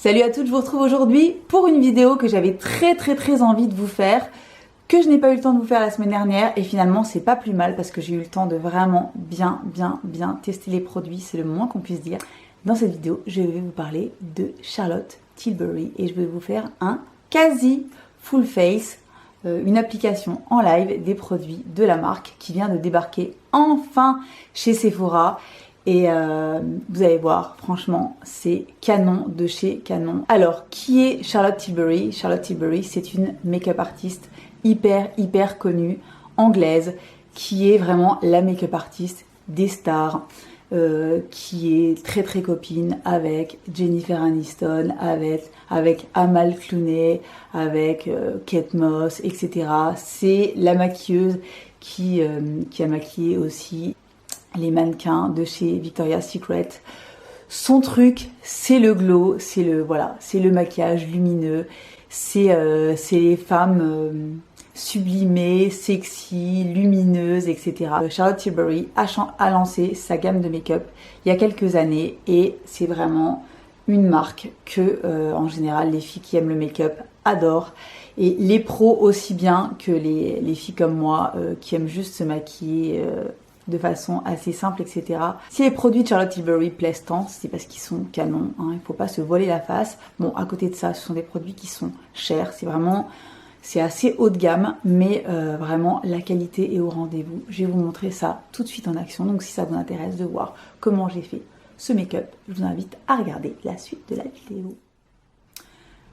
Salut à toutes, je vous retrouve aujourd'hui pour une vidéo que j'avais très envie de vous faire, que je n'ai pas eu le temps de vous faire la semaine dernière et finalement c'est pas plus mal parce que j'ai eu le temps de vraiment bien tester les produits, c'est le moins qu'on puisse dire. Dans cette vidéo, je vais vous parler de Charlotte Tilbury et je vais vous faire un quasi full face, une application en live des produits de la marque qui vient de débarquer enfin chez Sephora. Et vous allez voir, franchement, c'est canon de chez canon. Alors, qui est Charlotte Tilbury? Charlotte Tilbury, c'est une make-up artiste hyper connue, anglaise, qui est vraiment la make-up artiste des stars, qui est très copine avec Jennifer Aniston, avec Amal Clooney, avec Kate Moss, etc. C'est la maquilleuse qui a maquillé aussi les mannequins de chez Victoria's Secret. Son truc, c'est le glow, c'est le maquillage lumineux, c'est les femmes sublimées, sexy, lumineuses, etc. Charlotte Tilbury a lancé sa gamme de make-up il y a quelques années et c'est vraiment une marque que, en général, les filles qui aiment le make-up adorent. Et les pros aussi bien que les filles comme moi qui aiment juste se maquiller de façon assez simple, etc. Si les produits de Charlotte Tilbury plaisent tant, c'est parce qu'ils sont canons, hein, il ne faut pas se voiler la face. Bon, à côté de ça, ce sont des produits qui sont chers, c'est assez haut de gamme, mais vraiment la qualité est au rendez-vous. Je vais vous montrer ça tout de suite en action, donc si ça vous intéresse de voir comment j'ai fait ce make-up, je vous invite à regarder la suite de la vidéo.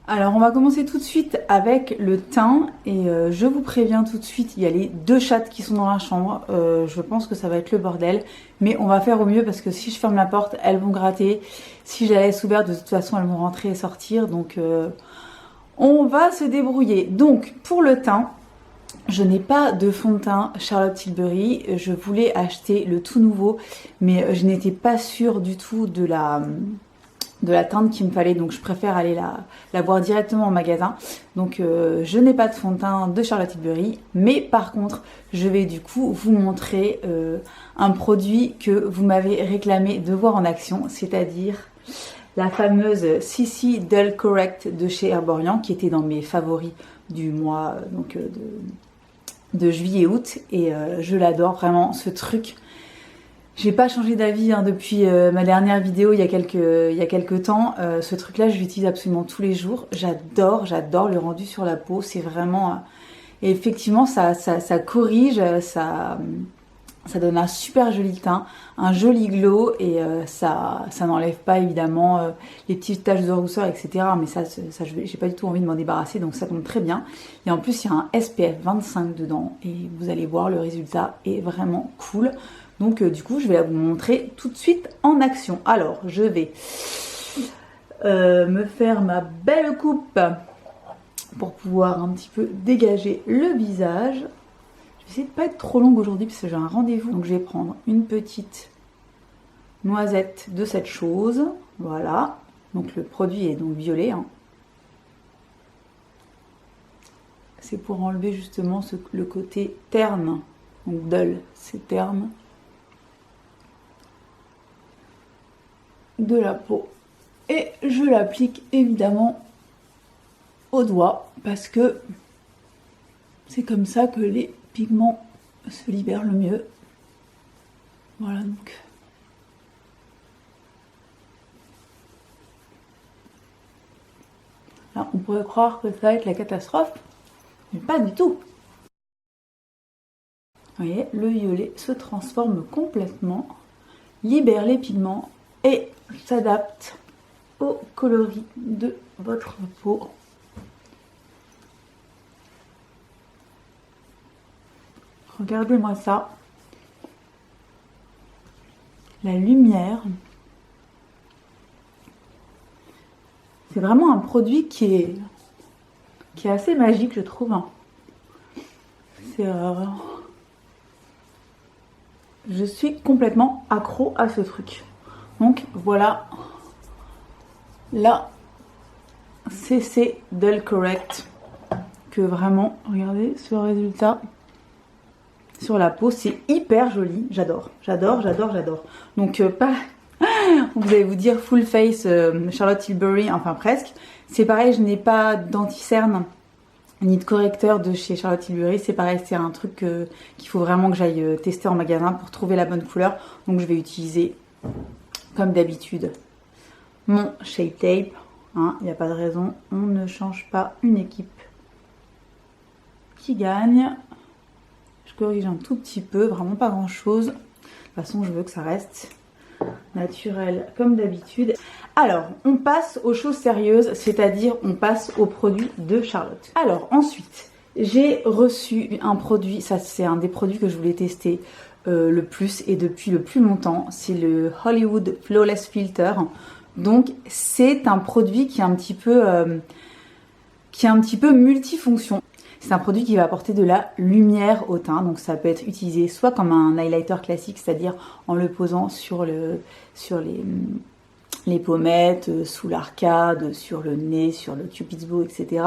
Alors on va commencer tout de suite avec le teint et je vous préviens tout de suite, il y a les deux chattes qui sont dans la chambre, je pense que ça va être le bordel, mais on va faire au mieux parce que si je ferme la porte, elles vont gratter, si je la laisse ouverte, de toute façon elles vont rentrer et sortir, donc on va se débrouiller. Donc pour le teint, je n'ai pas de fond de teint Charlotte Tilbury, je voulais acheter le tout nouveau, mais je n'étais pas sûre du tout de la teinte qu'il me fallait, donc je préfère aller la voir directement en magasin. Donc je n'ai pas de fond de teint de Charlotte Tilbury, mais par contre je vais du coup vous montrer un produit que vous m'avez réclamé de voir en action, c'est-à-dire la fameuse CC Dull Correct de chez Herborian, qui était dans mes favoris du mois de juillet-août, et je l'adore vraiment ce truc. J'ai pas changé d'avis hein, depuis ma dernière vidéo il y a quelques temps. Ce truc là je l'utilise absolument tous les jours. J'adore le rendu sur la peau. C'est vraiment... et effectivement ça corrige, ça donne un super joli teint, un joli glow et ça n'enlève pas évidemment les petites taches de rousseur, etc. Mais ça j'ai pas du tout envie de m'en débarrasser, donc ça tombe très bien. Et en plus il y a un SPF 25 dedans et vous allez voir, le résultat est vraiment cool. Donc du coup je vais vous montrer tout de suite en action. Alors je vais me faire ma belle coupe pour pouvoir un petit peu dégager le visage. Je vais essayer de pas être trop longue aujourd'hui parce que j'ai un rendez-vous. Donc je vais prendre une petite noisette de cette chose. Voilà. Donc le produit est donc violet. Hein. C'est pour enlever justement le côté terne. Donc dull, c'est terne. De la peau et je l'applique évidemment au doigt parce que c'est comme ça que les pigments se libèrent le mieux. Voilà donc. Là on pourrait croire que ça va être la catastrophe, mais pas du tout. Vous voyez, le violet se transforme complètement, libère les pigments et s'adapte au coloris de votre peau. Regardez-moi ça. La lumière. C'est vraiment un produit qui est assez magique, je trouve. Je suis complètement accro à ce truc. Donc voilà, là, CC Dull Correct, que vraiment, regardez ce résultat sur la peau, c'est hyper joli, j'adore. Donc Vous allez vous dire full face Charlotte Tilbury, enfin presque. C'est pareil, je n'ai pas d'anti-cerne ni de correcteur de chez Charlotte Tilbury. C'est pareil, c'est un truc qu'il faut vraiment que j'aille tester en magasin pour trouver la bonne couleur. Donc je vais utiliser, comme d'habitude, mon Shape Tape. Il n'y a pas de raison, on ne change pas une équipe qui gagne. Je corrige un tout petit peu, vraiment pas grand chose. De toute façon, je veux que ça reste naturel comme d'habitude. Alors, on passe aux choses sérieuses, c'est-à-dire on passe aux produits de Charlotte. Alors, ensuite, j'ai reçu un produit, ça c'est un des produits que je voulais tester le plus et depuis le plus longtemps. C'est le Hollywood Flawless Filter. Donc, c'est un produit qui est un petit peu multifonction. C'est un produit qui va apporter de la lumière au teint, donc ça peut être utilisé soit comme un highlighter classique, c'est-à-dire en le posant sur les pommettes, sous l'arcade, sur le nez, sur le cupid's bow, etc.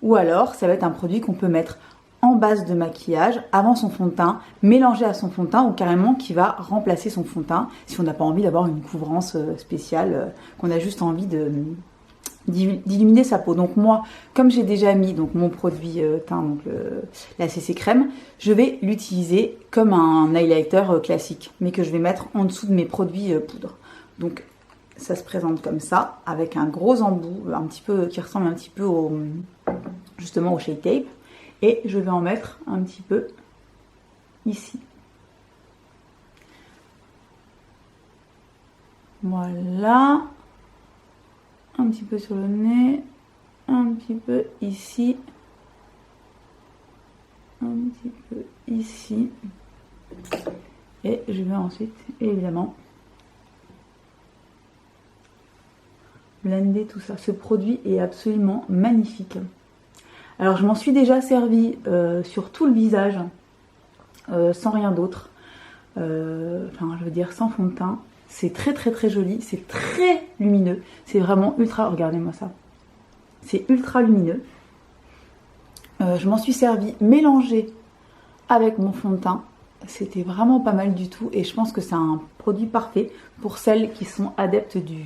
Ou alors ça va être un produit qu'on peut mettre en base de maquillage, avant son fond de teint, mélangé à son fond de teint ou carrément qui va remplacer son fond de teint si on n'a pas envie d'avoir une couvrance spéciale, qu'on a juste envie d'illuminer sa peau. Donc moi, comme j'ai déjà mis donc mon produit teint, donc la CC crème, je vais l'utiliser comme un highlighter classique, mais que je vais mettre en dessous de mes produits poudre. Donc ça se présente comme ça, avec un gros embout, un petit peu qui ressemble un petit peu justement au Shape Tape, et je vais en mettre un petit peu ici. Voilà. Un petit peu sur le nez, un petit peu ici, un petit peu ici, et je vais ensuite évidemment blender tout ça. Ce produit est absolument magnifique. Alors je m'en suis déjà servi sur tout le visage, sans rien d'autre, enfin je veux dire sans fond de teint. C'est très très très joli, c'est très lumineux, c'est vraiment ultra, regardez-moi ça, c'est ultra lumineux. Je m'en suis servi mélangé avec mon fond de teint, c'était vraiment pas mal du tout et je pense que c'est un produit parfait pour celles qui sont adeptes du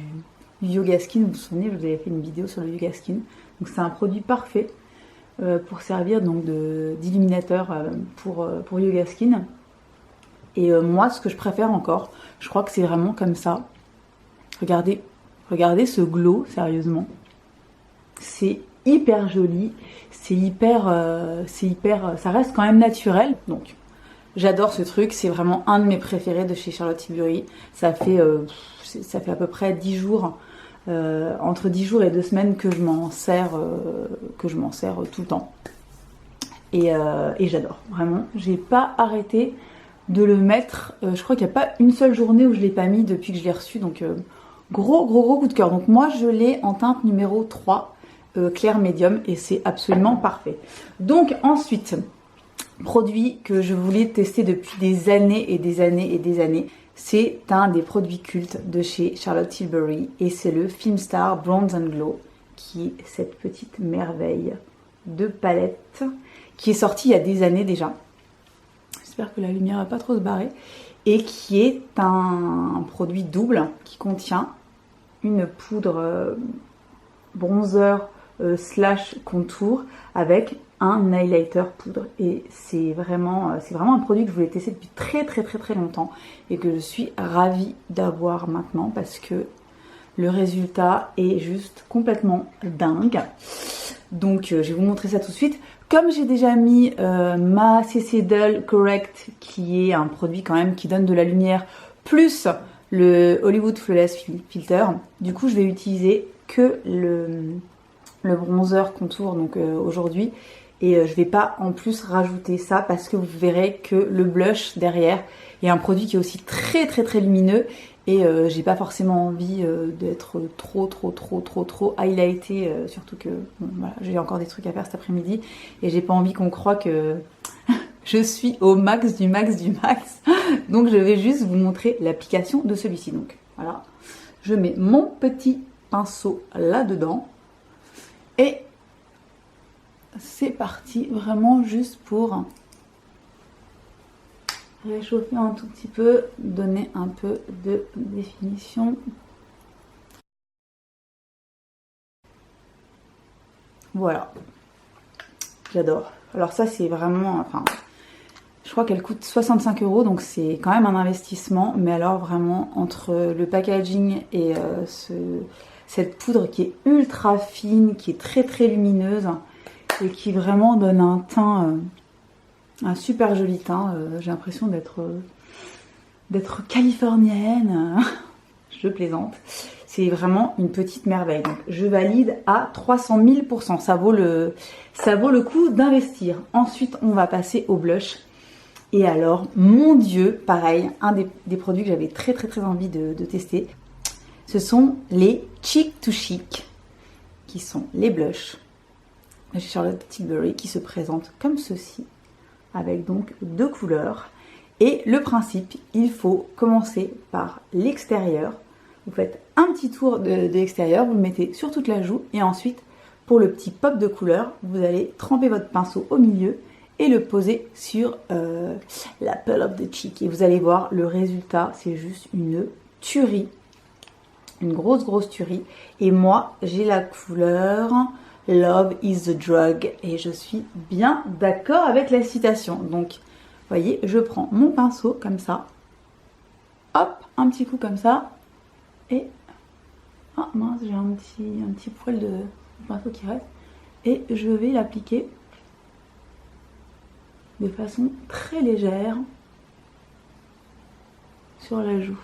Yoga Skin. Vous vous souvenez, je vous avais fait une vidéo sur le Yoga Skin, donc c'est un produit parfait pour servir donc d'illuminateur pour Yoga Skin. Et moi, ce que je préfère encore, je crois que c'est vraiment comme ça. Regardez ce glow, sérieusement. C'est hyper joli, c'est hyper, ça reste quand même naturel. Donc, j'adore ce truc, c'est vraiment un de mes préférés de chez Charlotte Tilbury. Ça fait à peu près 10 jours, entre 10 jours et 2 semaines que je m'en sers, tout le temps. Et j'adore, vraiment. J'ai pas arrêté de le mettre, je crois qu'il n'y a pas une seule journée où je ne l'ai pas mis depuis que je l'ai reçu, donc gros coup de cœur. Donc moi je l'ai en teinte numéro 3, clair médium, et c'est absolument parfait. Donc ensuite, produit que je voulais tester depuis des années et des années et des années, c'est un des produits cultes de chez Charlotte Tilbury, et c'est le Filmstar Bronze and Glow, qui est cette petite merveille de palette, qui est sortie il y a des années déjà. J'espère que la lumière va pas trop se barrer. Et qui est un produit double qui contient une poudre bronzer slash contour avec un highlighter poudre. Et c'est vraiment un produit que je voulais tester depuis très très longtemps et que je suis ravie d'avoir maintenant parce que le résultat est juste complètement dingue. Donc je vais vous montrer ça tout de suite. Comme j'ai déjà mis ma CC Dull Correct, qui est un produit quand même qui donne de la lumière, plus le Hollywood Flawless Filter, du coup je vais utiliser que le bronzer contour donc aujourd'hui, et je vais pas en plus rajouter ça parce que vous verrez que le blush derrière est un produit qui est aussi très lumineux. Et j'ai pas forcément envie d'être trop highlighté, surtout que bon, voilà, j'ai encore des trucs à faire cet après-midi et j'ai pas envie qu'on croie que je suis au max du max. Donc je vais juste vous montrer l'application de celui-ci. Donc voilà, je mets mon petit pinceau là-dedans et c'est parti, vraiment juste pour réchauffer un tout petit peu, donner un peu de définition. Voilà, j'adore. Alors ça c'est vraiment, enfin, je crois qu'elle coûte 65 €, donc c'est quand même un investissement. Mais alors vraiment, entre le packaging et cette poudre qui est ultra fine, qui est très très lumineuse et qui vraiment donne un teint, un super joli teint. J'ai l'impression d'être californienne. Je plaisante. C'est vraiment une petite merveille. Donc je valide à 300 000 %. Ça vaut le coup d'investir. Ensuite, on va passer au blush. Et alors, mon Dieu, pareil, un des produits que j'avais très très très envie de tester, ce sont les Cheek to Chic, qui sont les blushs de Charlotte Tilbury, qui se présentent comme ceci, avec donc 2 couleurs. Et le principe, il faut commencer par l'extérieur. Vous faites un petit tour de l'extérieur, vous le mettez sur toute la joue, et ensuite, pour le petit pop de couleur, vous allez tremper votre pinceau au milieu et le poser sur la pearl of the cheek. Et vous allez voir, le résultat, c'est juste une tuerie. Une grosse tuerie. Et moi, j'ai la couleur Love is the drug. Et je suis bien d'accord avec la citation. Donc, vous voyez, je prends mon pinceau comme ça. Hop, un petit coup comme ça. Et... ah mince, j'ai un petit poil de pinceau qui reste. Et je vais l'appliquer de façon très légère sur la joue.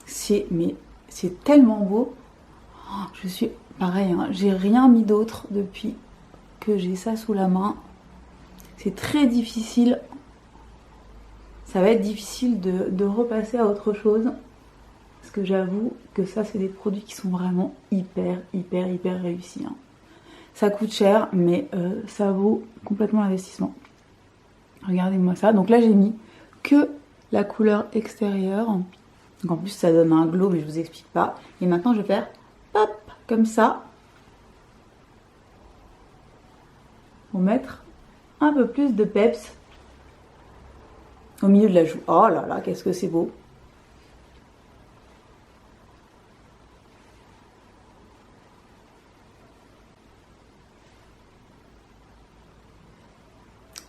C'est tellement beau. Oh, je suis pareil, hein, j'ai rien mis d'autre depuis que j'ai ça sous la main. C'est très difficile. Ça va être difficile de repasser à autre chose. Parce que j'avoue que ça, c'est des produits qui sont vraiment hyper réussis. Hein. Ça coûte cher, mais ça vaut complètement l'investissement. Regardez-moi ça. Donc là, j'ai mis que la couleur extérieure. Donc en plus, ça donne un glow, mais je vous explique pas. Et maintenant, je vais faire pop, comme ça. Pour mettre un peu plus de peps au milieu de la joue. Oh là là, qu'est-ce que c'est beau.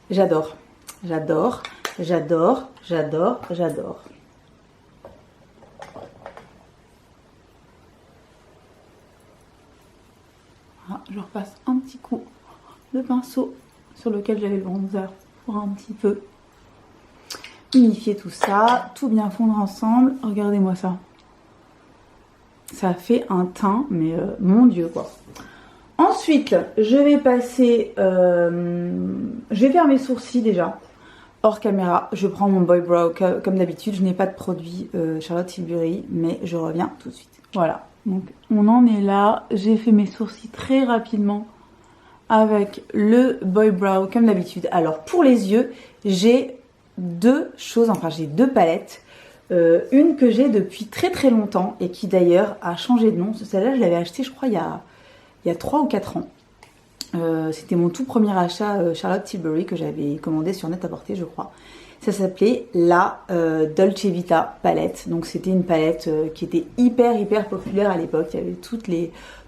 J'adore, j'adore, j'adore, j'adore, j'adore. Ah, je repasse un petit coup de pinceau sur lequel j'avais le bronzer pour un petit peu unifier tout ça, tout bien fondre ensemble. Regardez-moi ça. Ça fait un teint, mais mon Dieu quoi. Ensuite, je vais passer... je vais faire mes sourcils déjà. Hors caméra, je prends mon Boy Brow comme d'habitude. Je n'ai pas de produit Charlotte Tilbury, mais je reviens tout de suite. Voilà, donc on en est là. J'ai fait mes sourcils très rapidement avec le Boy Brow comme d'habitude. Alors pour les yeux, j'ai deux choses, enfin j'ai deux palettes. Une que j'ai depuis très longtemps et qui d'ailleurs a changé de nom. Celle-là, je l'avais achetée, je crois, il y a 3 ou 4 ans. C'était mon tout premier achat Charlotte Tilbury que j'avais commandé sur Net-à-Porter, je crois. Ça s'appelait la Dolce Vita palette. Donc c'était une palette qui était hyper populaire à l'époque. Il y avait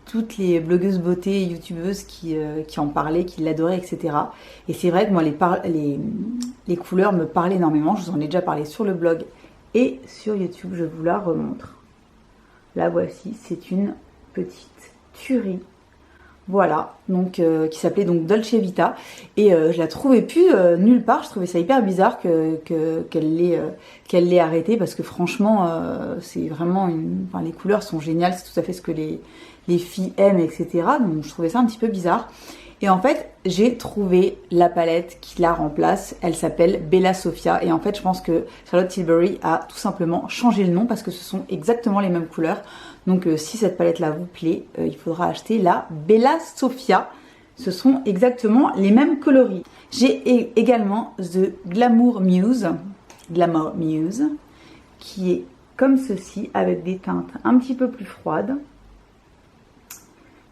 toutes les blogueuses beauté, youtubeuses qui en parlaient, qui l'adoraient, etc. Et c'est vrai que moi les couleurs me parlaient énormément. Je vous en ai déjà parlé sur le blog et sur YouTube. Je vous la remontre. La voici, c'est une petite tuerie. Voilà, donc qui s'appelait donc Dolce Vita, et je la trouvais plus nulle part. Je trouvais ça hyper bizarre qu'elle l'ait arrêtée, parce que franchement c'est vraiment enfin, les couleurs sont géniales, c'est tout à fait ce que les filles aiment, etc. Donc je trouvais ça un petit peu bizarre. Et en fait, j'ai trouvé la palette qui la remplace. Elle s'appelle Bella Sofia. Et en fait, je pense que Charlotte Tilbury a tout simplement changé le nom parce que ce sont exactement les mêmes couleurs. Donc, si cette palette-là vous plaît, il faudra acheter la Bella Sofia. Ce sont exactement les mêmes coloris. J'ai également The Glamour Muse, qui est comme ceci, avec des teintes un petit peu plus froides.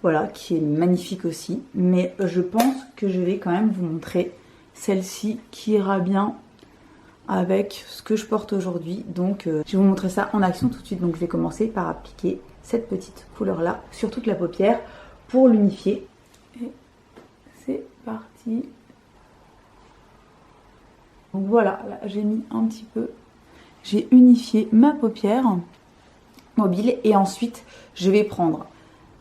Voilà, qui est magnifique aussi. Mais je pense que je vais quand même vous montrer celle-ci qui ira bien avec ce que je porte aujourd'hui. Donc je vais vous montrer ça en action tout de suite. Donc je vais commencer par appliquer cette petite couleur là sur toute la paupière pour l'unifier. Et c'est parti. Donc voilà, là j'ai mis un petit peu, j'ai unifié ma paupière mobile et ensuite je vais prendre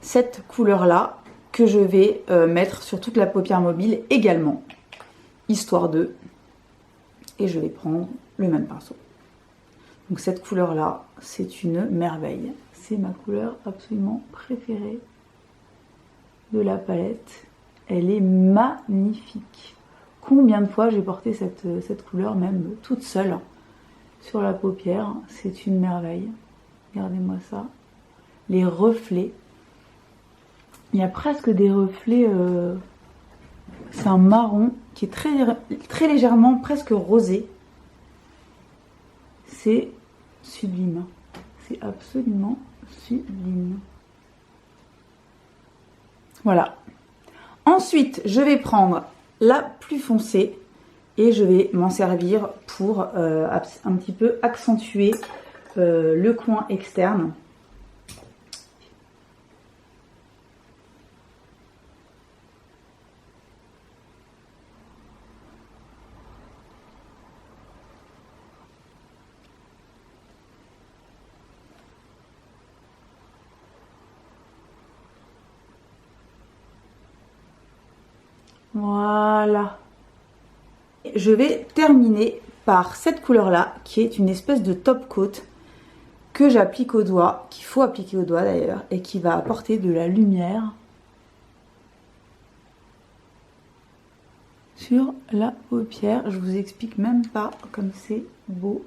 cette couleur là que je vais mettre sur toute la paupière mobile également, histoire de, et je vais prendre le même pinceau. Donc cette couleur là, c'est une merveille, c'est ma couleur absolument préférée de la palette, elle est magnifique. Combien de fois j'ai porté cette couleur, même toute seule, sur la paupière. C'est une merveille. Regardez-moi ça. Les reflets. Il y a presque des reflets... c'est un marron qui est très légèrement presque rosé. C'est sublime. C'est absolument sublime. Voilà. Ensuite, je vais prendre la plus foncée et je vais m'en servir pour un petit peu accentuer le coin externe. Voilà. Je vais terminer par cette couleur là qui est une espèce de top coat que j'applique au doigt, qu'il faut appliquer au doigt d'ailleurs, et qui va apporter de la lumière sur la paupière. Je vous explique même pas comme c'est beau.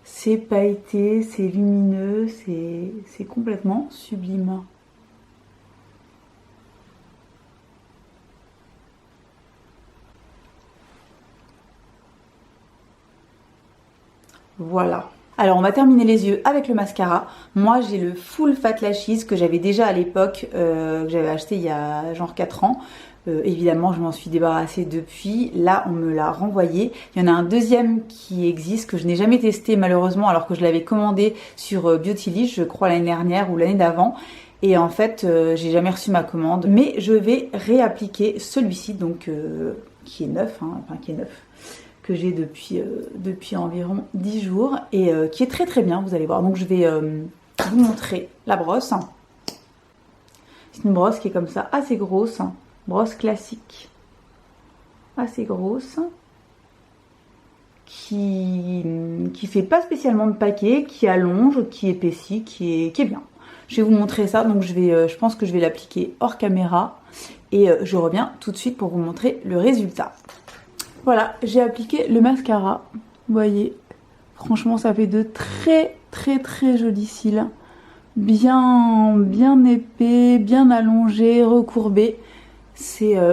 C'est pailleté, c'est lumineux, c'est complètement sublime. Voilà. Alors on va terminer les yeux avec le mascara. Moi j'ai le Full Fat Lashes que j'avais déjà à l'époque, que j'avais acheté il y a genre 4 ans. Évidemment je m'en suis débarrassée depuis. Là on me l'a renvoyé. Il y en a un deuxième qui existe que je n'ai jamais testé malheureusement alors que je l'avais commandé sur Beautylish je crois l'année dernière ou l'année d'avant. Et en fait j'ai jamais reçu ma commande. Mais je vais réappliquer celui-ci donc qui est neuf, hein, enfin qui est neuf. Que j'ai depuis environ 10 jours et qui est très très bien, vous allez voir. Donc je vais vous montrer la brosse. C'est une brosse qui est comme ça, assez grosse, brosse classique, assez grosse, qui fait pas spécialement de paquet, qui allonge, qui épaissit, qui est bien. Je vais vous montrer ça, donc je pense que je vais l'appliquer hors caméra et je reviens tout de suite pour vous montrer le résultat. Voilà, j'ai appliqué le mascara, vous voyez, franchement ça fait de très très très jolis cils, bien épais, bien allongés, recourbés.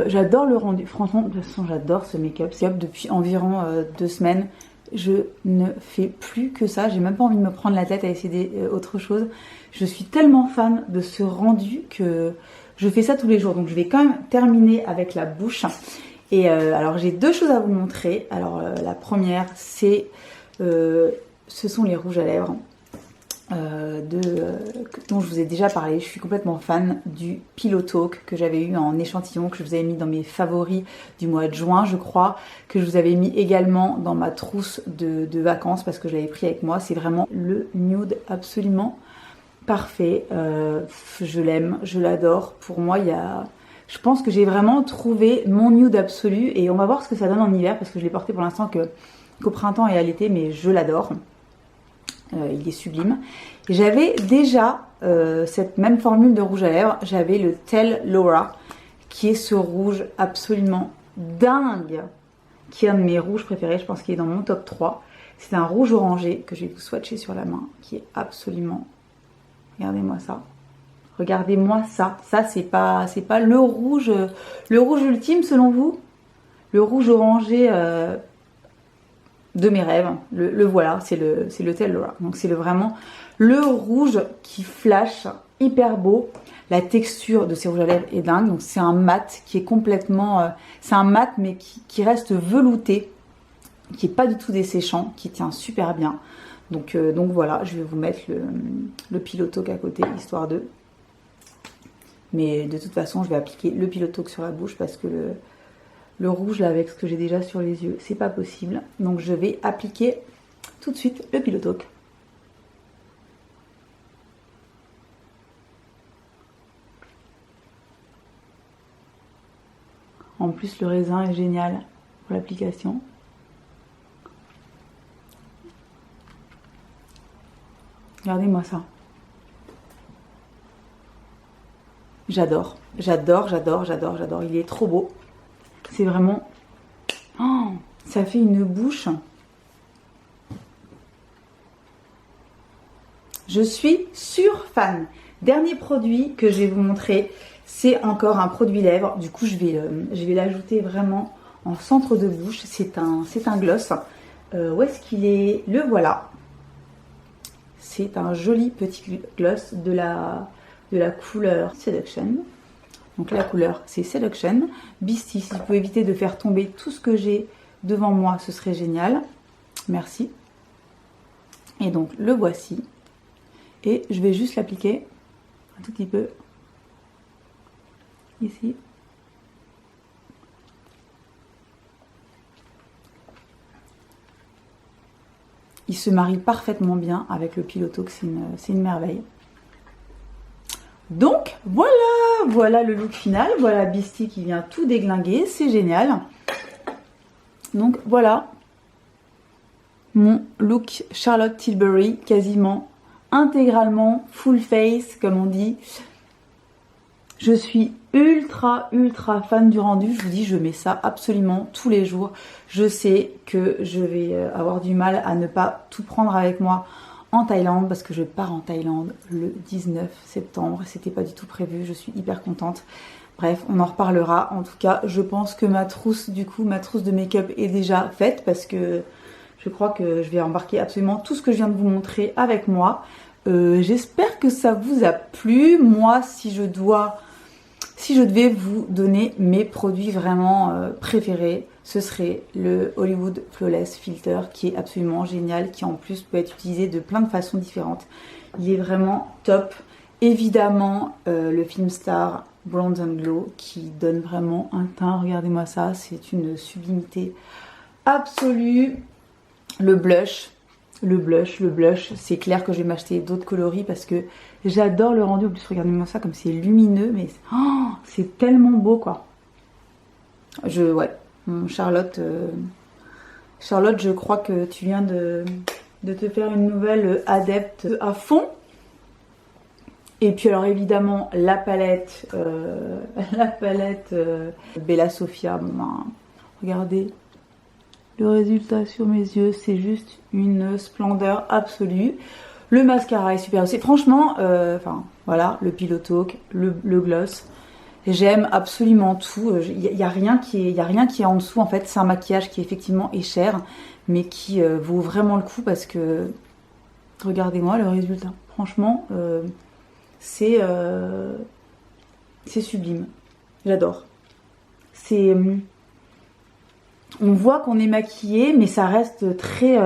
J'adore le rendu, franchement de toute façon j'adore ce make-up, c'est up depuis environ 2 semaines, je ne fais plus que ça, j'ai même pas envie de me prendre la tête à essayer autre chose. Je suis tellement fan de ce rendu que je fais ça tous les jours, donc je vais quand même terminer avec la bouche. Et alors j'ai 2 choses à vous montrer. Alors la première c'est ce sont les rouges à lèvres dont je vous ai déjà parlé. Je suis complètement fan du Pillow Talk que j'avais eu en échantillon, que je vous avais mis dans mes favoris du mois de juin je crois, que je vous avais mis également dans ma trousse de vacances parce que je l'avais pris avec moi. C'est vraiment le nude absolument parfait. Je l'aime, je l'adore. Pour moi je pense que j'ai vraiment trouvé mon nude absolu et on va voir ce que ça donne en hiver parce que je l'ai porté pour l'instant qu'au printemps et à l'été, mais je l'adore. Il est sublime. J'avais déjà cette même formule de rouge à lèvres, j'avais le Tell Laura qui est ce rouge absolument dingue, qui est un de mes rouges préférés, je pense qu'il est dans mon top 3. C'est un rouge orangé que je vais vous swatcher sur la main qui est absolument... Regardez-moi ça. Regardez-moi ça. Ça, c'est pas le rouge ultime selon vous? Le rouge orangé de mes rêves. Le voilà, c'est le Tellura. Donc c'est vraiment le rouge qui flash, hyper beau. La texture de ces rouges à lèvres est dingue. Donc c'est un mat qui est complètement... c'est un mat mais qui reste velouté, qui est pas du tout desséchant, qui tient super bien. Donc voilà, je vais vous mettre le Pillow Talk à côté, histoire de... Mais de toute façon, je vais appliquer le Pillow Talk sur la bouche parce que le rouge là avec ce que j'ai déjà sur les yeux, c'est pas possible. Donc je vais appliquer tout de suite le Pillow Talk. En plus, le raisin est génial pour l'application. Regardez-moi ça. J'adore, j'adore, j'adore, j'adore, j'adore. Il est trop beau. C'est vraiment... Oh, ça fait une bouche. Je suis fan. Dernier produit que je vais vous montrer, c'est encore un produit lèvres. Du coup, je vais l'ajouter vraiment en centre de bouche. C'est un gloss. Où est-ce qu'il est? Le voilà. C'est un joli petit gloss de la couleur Seduction. Donc la couleur c'est Seduction. Beastie, si vous pouvez éviter de faire tomber tout ce que j'ai devant moi, ce serait génial. Merci. Et donc le voici. Et je vais juste l'appliquer un tout petit peu ici. Il se marie parfaitement bien avec le Pillow Talk, c'est une merveille. Donc voilà le look final, voilà Beastie qui vient tout déglinguer, c'est génial. Donc voilà mon look Charlotte Tilbury, quasiment intégralement full face comme on dit. Je suis ultra fan du rendu, je vous dis je mets ça absolument tous les jours. Je sais que je vais avoir du mal à ne pas tout prendre avec moi en Thaïlande parce que je pars en Thaïlande le 19 septembre. C'était pas du tout prévu, je suis hyper contente. Bref, on en reparlera. En tout cas, je pense que ma trousse de make-up est déjà faite parce que je crois que je vais embarquer absolument tout ce que je viens de vous montrer avec moi. J'espère que ça vous a plu. Moi, si je devais vous donner mes produits vraiment préférés, ce serait le Hollywood Flawless Filter qui est absolument génial, qui en plus peut être utilisé de plein de façons différentes. Il est vraiment top. Évidemment, le Filmstar Bronze and Glow qui donne vraiment un teint, regardez-moi ça, c'est une sublimité absolue. Le blush, c'est clair que je vais m'acheter d'autres coloris parce que j'adore le rendu. En plus, regardez-moi ça comme c'est lumineux, mais oh, c'est tellement beau quoi. Charlotte, je crois que tu viens de te faire une nouvelle adepte à fond. Et puis alors évidemment la palette Bella Sofia. Bon, ben, regardez. Le résultat sur mes yeux, c'est juste une splendeur absolue. Le mascara est super aussi. Franchement, voilà, le Pillow Talk, le gloss. J'aime absolument tout. Il n'y a rien qui est en dessous. En fait, c'est un maquillage qui effectivement est cher, mais qui vaut vraiment le coup parce que regardez-moi le résultat. Franchement, c'est sublime. J'adore. On voit qu'on est maquillé, mais ça reste très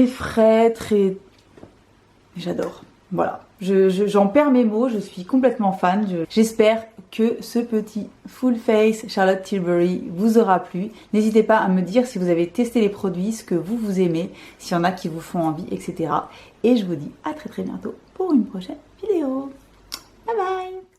frais, très... J'adore. Voilà. J'en perds mes mots, je suis complètement fan. J'espère que ce petit full face Charlotte Tilbury vous aura plu. N'hésitez pas à me dire si vous avez testé les produits, ce que vous aimez, s'il y en a qui vous font envie, etc. Et je vous dis à très bientôt pour une prochaine vidéo. Bye bye!